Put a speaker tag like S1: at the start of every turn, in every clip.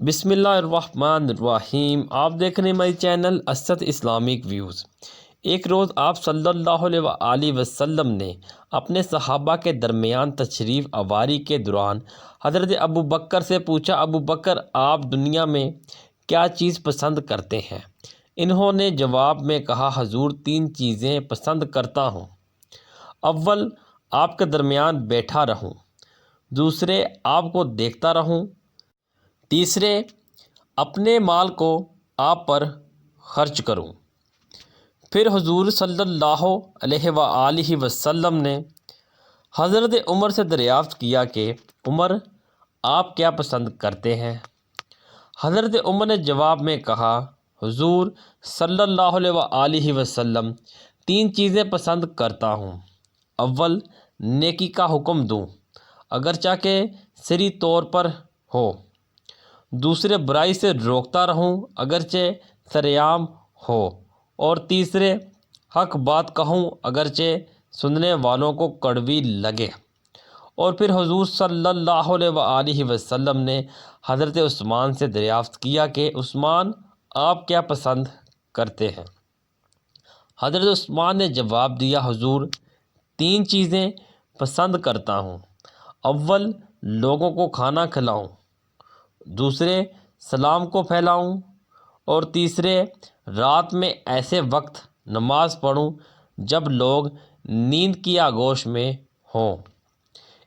S1: بسم اللہ الرحمن الرحیم۔ آپ دیکھ رہے ہیں ہماری چینل اسد اسلامک ویوز۔ ایک روز آپ صلی اللہ علیہ وآلہ وسلم نے اپنے صحابہ کے درمیان تشریف آوری کے دوران حضرت ابو بکر سے پوچھا، ابو بکر آپ دنیا میں کیا چیز پسند کرتے ہیں؟ انہوں نے جواب میں کہا، حضور 3 چیزیں پسند کرتا ہوں۔ اول، آپ کے درمیان بیٹھا رہوں۔ دوسرے، آپ کو دیکھتا رہوں۔ تیسرے، اپنے مال کو آپ پر خرچ کروں۔ پھر حضور صلی اللہ علیہ وآلہ وسلم نے حضرت عمر سے دریافت کیا کہ عمر آپ کیا پسند کرتے ہیں؟ حضرت عمر نے جواب میں کہا، حضور صلی اللہ علیہ وآلہ وسلم 3 چیزیں پسند کرتا ہوں۔ اول، نیکی کا حکم دوں اگرچہ کہ سری طور پر ہو۔ دوسرے، برائی سے روکتا رہوں اگرچہ سرعام ہو۔ اور تیسرے، حق بات کہوں اگرچہ سننے والوں کو کڑوی لگے۔ اور پھر حضور صلی اللہ علیہ وآلہ وسلم نے حضرت عثمان سے دریافت کیا کہ عثمان آپ کیا پسند کرتے ہیں؟ حضرت عثمان نے جواب دیا، حضور 3 چیزیں پسند کرتا ہوں۔ اول، لوگوں کو کھانا کھلاؤں۔ دوسرے، سلام کو پھیلاؤں۔ اور تیسرے، رات میں ایسے وقت نماز پڑھوں جب لوگ نیند کی آغوش میں ہوں۔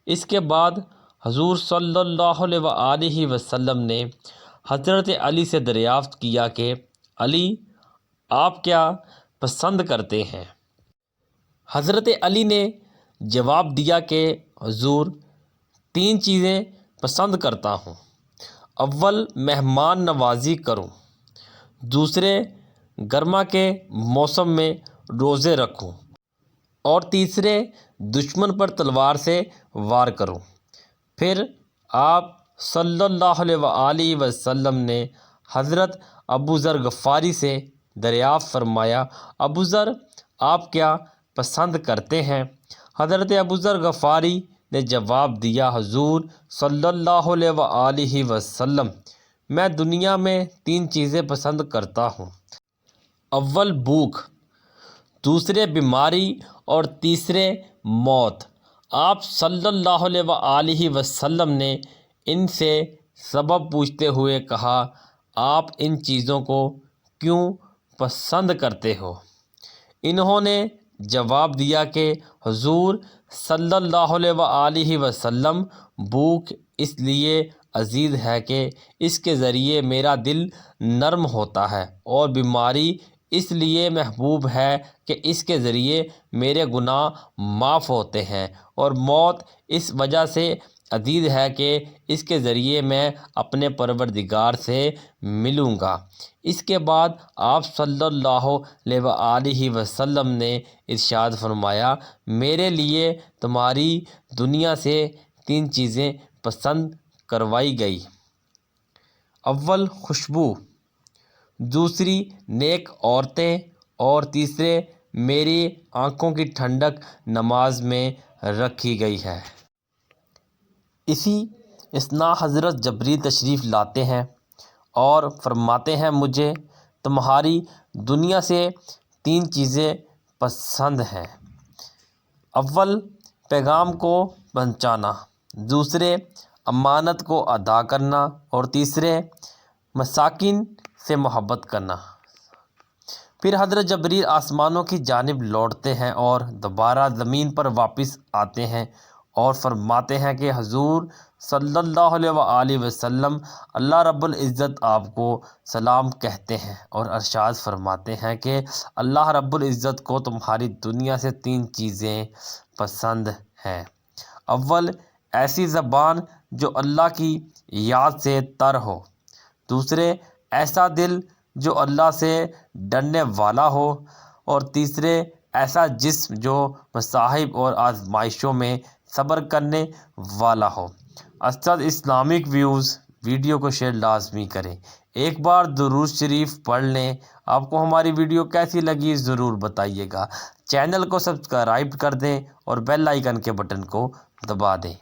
S1: اس کے بعد حضور صلی اللہ علیہ وآلہ وسلم نے حضرت علی سے دریافت کیا کہ علی آپ کیا پسند کرتے ہیں؟ حضرت علی نے جواب دیا کہ حضور 3 چیزیں پسند کرتا ہوں۔ اول، مہمان نوازی کروں۔ دوسرے، گرما کے موسم میں روزے رکھوں۔ اور تیسرے، دشمن پر تلوار سے وار کروں۔ پھر آپ صلی اللہ علیہ وآلہ وسلم نے حضرت ابو ذر غفاری سے دریافت فرمایا، ابو ذر آپ کیا پسند کرتے ہیں؟ حضرت ابو ذر غفاری نے جواب دیا، حضور صلی اللہ علیہ وآلہ وسلم میں دنیا میں 3 چیزیں پسند کرتا ہوں۔ اول، بھوک۔ دوسرے، بیماری۔ اور تیسرے، موت۔ آپ صلی اللہ علیہ وآلہ وسلم نے ان سے سبب پوچھتے ہوئے کہا، آپ ان چیزوں کو کیوں پسند کرتے ہو؟ انہوں نے جواب دیا کہ حضور صلی اللہ علیہ وآلہ وسلم بھوک اس لیے عزیز ہے کہ اس کے ذریعے میرا دل نرم ہوتا ہے، اور بیماری اس لیے محبوب ہے کہ اس کے ذریعے میرے گناہ معاف ہوتے ہیں، اور موت اس وجہ سے عزیز ہے کہ اس کے ذریعے میں اپنے پروردگار سے ملوں گا۔ اس کے بعد آپ صلی اللہ علیہ وآلہ وسلم نے ارشاد فرمایا، میرے لیے تمہاری دنیا سے 3 چیزیں پسند کروائی گئی۔ اول، خوشبو۔ دوسری، نیک عورتیں۔ اور تیسرے، میری آنکھوں کی ٹھنڈک نماز میں رکھی گئی ہے۔ اسی اثناء حضرت جبریل تشریف لاتے ہیں اور فرماتے ہیں، مجھے تمہاری دنیا سے 3 چیزیں پسند ہیں۔ اول، پیغام کو پہنچانا۔ دوسرے، امانت کو ادا کرنا۔ اور تیسرے، مساکین سے محبت کرنا۔ پھر حضرت جبریل آسمانوں کی جانب لوٹتے ہیں اور دوبارہ زمین پر واپس آتے ہیں اور فرماتے ہیں کہ حضور صلی اللہ علیہ وآلہ وسلم اللہ رب العزت آپ کو سلام کہتے ہیں اور ارشاد فرماتے ہیں کہ اللہ رب العزت کو تمہاری دنیا سے 3 چیزیں پسند ہیں۔ اول، ایسی زبان جو اللہ کی یاد سے تر ہو۔ دوسرے، ایسا دل جو اللہ سے ڈرنے والا ہو۔ اور تیسرے، ایسا جسم جو مصائب اور آزمائشوں میں صبر کرنے والا ہو۔ اسد اسلامک ویوز ویڈیو کو شیئر لازمی کریں۔ ایک بار درود شریف پڑھ لیں۔ آپ کو ہماری ویڈیو کیسی لگی ضرور بتائیے گا۔ چینل کو سبسکرائب کر دیں اور بیل آئیکن کے بٹن کو دبا دیں۔